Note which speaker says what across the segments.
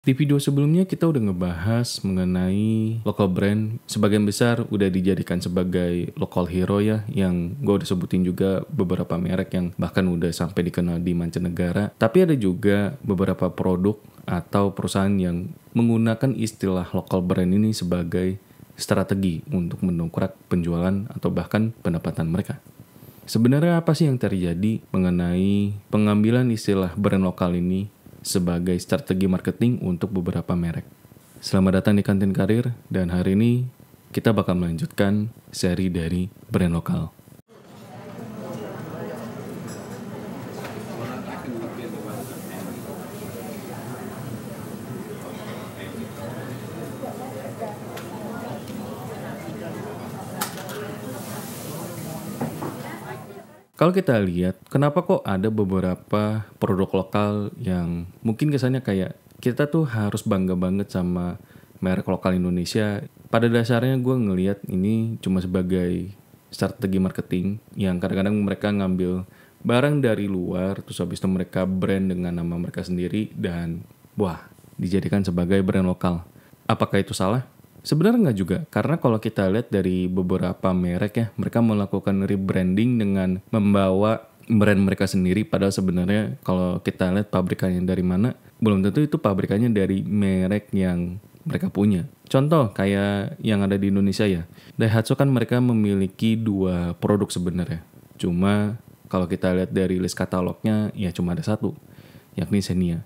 Speaker 1: Di video sebelumnya kita udah ngebahas mengenai local brand. Sebagian besar udah dijadikan sebagai local hero ya, yang gue udah sebutin juga beberapa merek yang bahkan udah sampai dikenal di mancanegara. Tapi ada juga beberapa produk atau perusahaan yang menggunakan istilah local brand ini sebagai strategi untuk mendongkrak penjualan atau bahkan pendapatan mereka. Sebenarnya apa sih yang terjadi mengenai pengambilan istilah brand lokal ini sebagai strategi marketing untuk beberapa merek? Selamat datang di Kantin Karir, dan hari ini kita bakal melanjutkan seri dari brand lokal. Kalau kita lihat, kenapa kok ada beberapa produk lokal yang mungkin kesannya kayak kita tuh harus bangga banget sama merek lokal Indonesia. Pada dasarnya gue ngelihat ini cuma sebagai strategi marketing yang kadang-kadang mereka ngambil barang dari luar, terus habis itu mereka brand dengan nama mereka sendiri dan wah, dijadikan sebagai brand lokal. Apakah itu salah? Sebenarnya nggak juga, karena kalau kita lihat dari beberapa merek ya, mereka melakukan rebranding dengan membawa brand mereka sendiri, padahal sebenarnya kalau kita lihat pabrikannya dari mana, belum tentu itu pabrikannya dari merek yang mereka punya. Contoh kayak yang ada di Indonesia ya, Daihatsu kan mereka memiliki 2 produk sebenarnya. Cuma kalau kita lihat dari list katalognya ya cuma ada 1, yakni Xenia.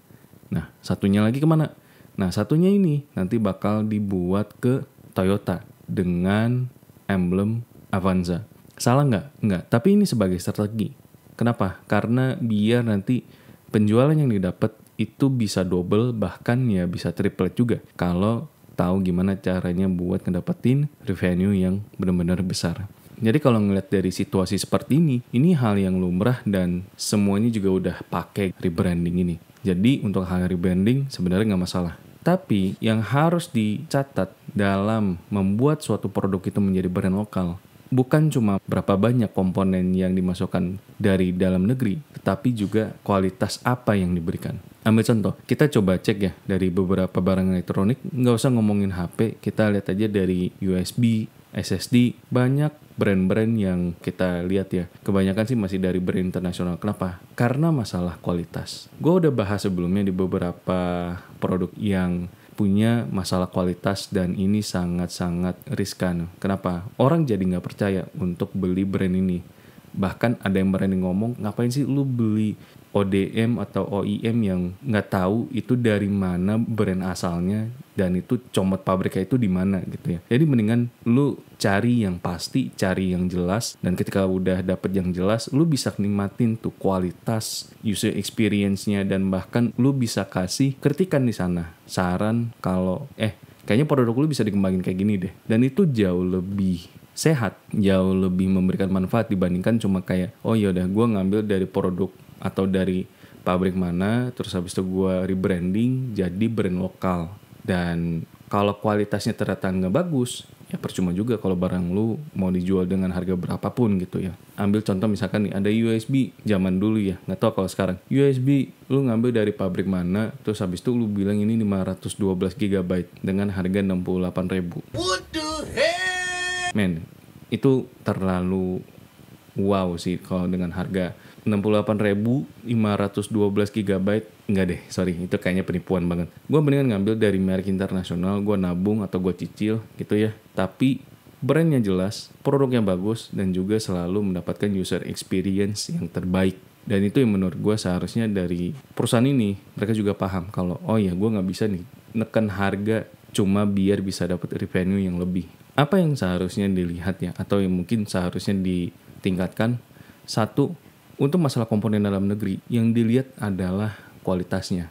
Speaker 1: Nah, satunya lagi kemana? Nah, satunya ini nanti bakal dibuat ke Toyota dengan emblem Avanza. Salah nggak? Nggak. Tapi ini sebagai strategi. Kenapa? Karena biar nanti penjualan yang didapat itu bisa double, bahkan ya bisa triple juga. Kalau tahu gimana caranya buat ngedapetin revenue yang benar-benar besar. Jadi kalau ngeliat dari situasi seperti ini hal yang lumrah dan semuanya juga udah pakai rebranding ini. Jadi untuk hal rebranding sebenarnya nggak masalah. Tapi yang harus dicatat dalam membuat suatu produk itu menjadi brand lokal, bukan cuma berapa banyak komponen yang dimasukkan dari dalam negeri, tetapi juga kualitas apa yang diberikan. Ambil contoh, kita coba cek ya dari beberapa barang elektronik, nggak usah ngomongin HP, kita lihat aja dari USB, SSD, banyak brand-brand yang kita lihat ya, kebanyakan sih masih dari brand internasional. Kenapa? Karena masalah kualitas. Gue udah bahas sebelumnya di beberapa produk yang punya masalah kualitas dan ini sangat-sangat riskan. Kenapa? Orang jadi nggak percaya untuk beli brand ini. Bahkan ada yang berani ngomong, ngapain sih lu beli ODM atau OEM yang nggak tahu itu dari mana brand asalnya dan itu comot pabriknya itu di mana gitu ya. Jadi mendingan lu cari yang pasti, cari yang jelas, dan ketika udah dapet yang jelas, lu bisa nikmatin tuh kualitas, user experience-nya, dan bahkan lu bisa kasih kritikan di sana. Saran kalau kayaknya produk lu bisa dikembangin kayak gini deh. Dan itu jauh lebih sehat, jauh lebih memberikan manfaat dibandingkan cuma kayak oh yaudah gue ngambil dari produk atau dari pabrik mana, terus habis itu gue rebranding jadi brand lokal. Dan kalau kualitasnya ternyata nggak bagus, ya percuma juga kalau barang lu mau dijual dengan harga berapapun gitu ya. Ambil contoh misalkan nih, ada USB zaman dulu ya, nggak tahu kalau sekarang. USB lu ngambil dari pabrik mana, terus habis itu lu bilang ini 512 GB dengan harga 68.000. What the hell? Men, itu terlalu wow sih kalau dengan harga 68.512 GB. Enggak deh, sorry, itu kayaknya penipuan banget. Gue mendingan ngambil dari merek internasional, gue nabung atau gue cicil gitu ya. Tapi brandnya jelas, produknya bagus, dan juga selalu mendapatkan user experience yang terbaik. Dan itu yang menurut gue seharusnya dari perusahaan ini, mereka juga paham kalau oh ya gue gak bisa nih neken harga cuma biar bisa dapat revenue yang lebih. Apa yang seharusnya dilihat ya, atau yang mungkin seharusnya ditingkatkan? Satu, untuk masalah komponen dalam negeri, yang dilihat adalah kualitasnya,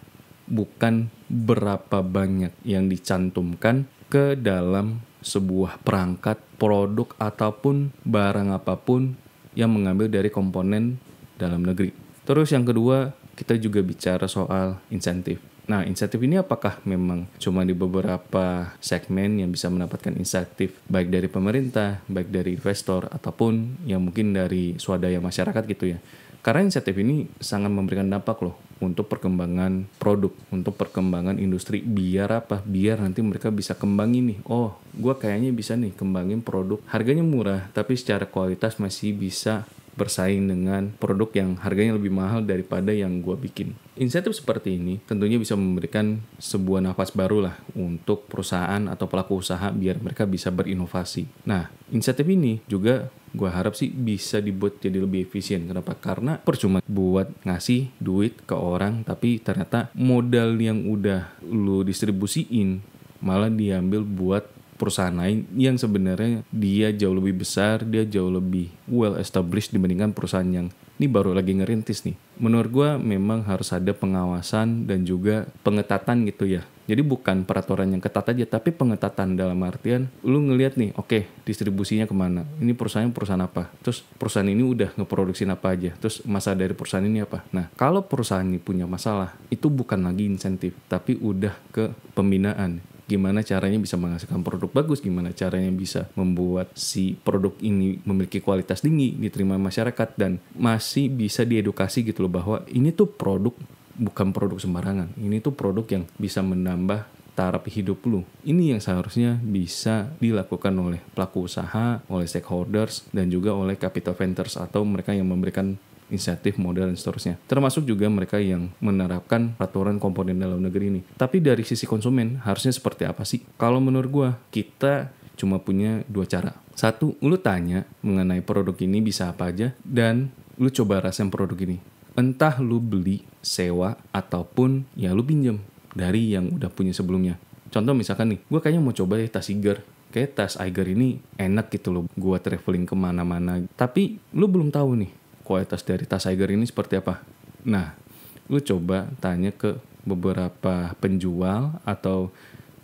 Speaker 1: bukan berapa banyak yang dicantumkan ke dalam sebuah perangkat, produk, ataupun barang apapun yang mengambil dari komponen dalam negeri. Terus yang kedua, kita juga bicara soal insentif. Nah, insentif ini apakah memang cuma di beberapa segmen yang bisa mendapatkan insentif, baik dari pemerintah, baik dari investor, ataupun yang mungkin dari swadaya masyarakat gitu ya. Karena insentif ini sangat memberikan dampak loh untuk perkembangan produk, untuk perkembangan industri. Biar apa? Biar nanti mereka bisa kembangin nih. Oh, gue kayaknya bisa nih kembangin produk harganya murah, tapi secara kualitas masih bisa bersaing dengan produk yang harganya lebih mahal daripada yang gue bikin. Insentif seperti ini tentunya bisa memberikan sebuah nafas baru lah untuk perusahaan atau pelaku usaha biar mereka bisa berinovasi. Nah, insentif ini juga gue harap sih bisa dibuat jadi lebih efisien. Kenapa? Karena percuma buat ngasih duit ke orang tapi ternyata modal yang udah lu distribusiin malah diambil buat perusahaan lain yang sebenarnya dia jauh lebih besar, dia jauh lebih well established dibandingkan perusahaan yang ini baru lagi ngerintis nih. Menurut gue memang harus ada pengawasan dan juga pengetatan gitu ya. Jadi bukan peraturan yang ketat aja, tapi pengetatan dalam artian lu ngelihat nih, oke, distribusinya kemana? Ini perusahaan apa? Terus perusahaan ini udah ngeproduksi apa aja? Terus masalah dari perusahaan ini apa? Nah, kalau perusahaan ini punya masalah, itu bukan lagi insentif, tapi udah ke pembinaan. Gimana caranya bisa menghasilkan produk bagus, gimana caranya bisa membuat si produk ini memiliki kualitas tinggi, diterima masyarakat, dan masih bisa diedukasi gitu loh bahwa ini tuh produk bukan produk sembarangan. Ini tuh produk yang bisa menambah taraf hidup lu. Ini yang seharusnya bisa dilakukan oleh pelaku usaha, oleh stakeholders, dan juga oleh capital ventures atau mereka yang memberikan insentif, modal, dan seterusnya. Termasuk juga mereka yang menerapkan peraturan komponen dalam negeri ini. Tapi dari sisi konsumen, harusnya seperti apa sih? Kalau menurut gue, kita cuma punya dua cara. Satu, lu tanya mengenai produk ini bisa apa aja, dan lu coba rasain produk ini. Entah lu beli, sewa, ataupun ya lu pinjam dari yang udah punya sebelumnya. Contoh misalkan nih, gue kayaknya mau coba tas Iger. Kayak tas Iger ini enak gitu loh, gue traveling kemana-mana. Tapi lu belum tahu nih, kualitas dari tas Iger ini seperti apa. Nah, lu coba tanya ke beberapa penjual atau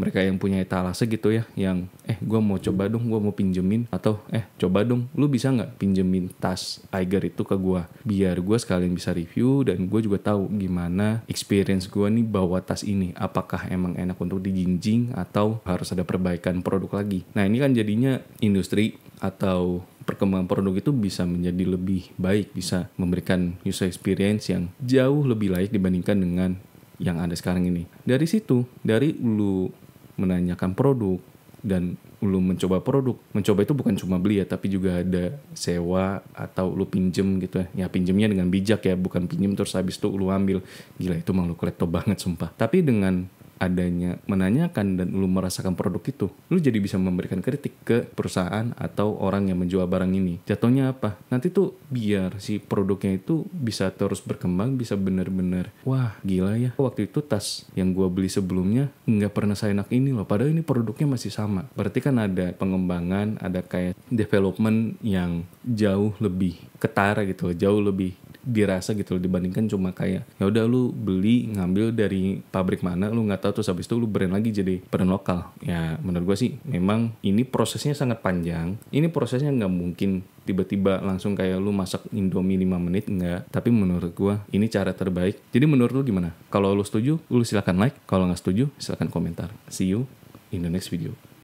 Speaker 1: mereka yang punya etalase gitu ya, yang gue mau coba dong, gue mau pinjemin, atau coba dong, lu bisa nggak pinjemin tas Iger itu ke gue, biar gue sekalian bisa review dan gue juga tahu gimana experience gue nih bawa tas ini, apakah emang enak untuk dijinjing atau harus ada perbaikan produk lagi. Nah, ini kan jadinya industri atau perkembangan produk itu bisa menjadi lebih baik, bisa memberikan user experience yang jauh lebih layak dibandingkan dengan yang ada sekarang ini. Dari situ, dari lu menanyakan produk dan lu mencoba produk. Mencoba itu bukan cuma beli ya, tapi juga ada sewa atau lu pinjem gitu ya. Ya pinjemnya dengan bijak ya, bukan pinjem terus habis itu lu ambil. Gila, itu malu kolektor banget sumpah. Tapi dengan adanya menanyakan dan lu merasakan produk itu, lu jadi bisa memberikan kritik ke perusahaan atau orang yang menjual barang ini. Jatuhnya apa? Nanti tuh biar si produknya itu bisa terus berkembang, bisa bener-bener, wah gila ya, waktu itu tas yang gua beli sebelumnya nggak pernah seenak ini loh, padahal ini produknya masih sama. Berarti kan ada pengembangan, ada kayak development yang jauh lebih ketara gitu loh, jauh lebih dirasa gitu loh, dibandingkan cuma kayak ya udah lu beli ngambil dari pabrik mana lu nggak tahu, terus habis itu lu brand lagi jadi brand lokal. Ya menurut gue sih memang ini prosesnya sangat panjang. Ini prosesnya nggak mungkin tiba-tiba langsung kayak lu masak Indomie 5 menit, enggak. Tapi menurut gue ini cara terbaik. Jadi menurut lu gimana? Kalau lu setuju, lu silakan like. Kalau nggak setuju, silakan komentar. See you in the next video.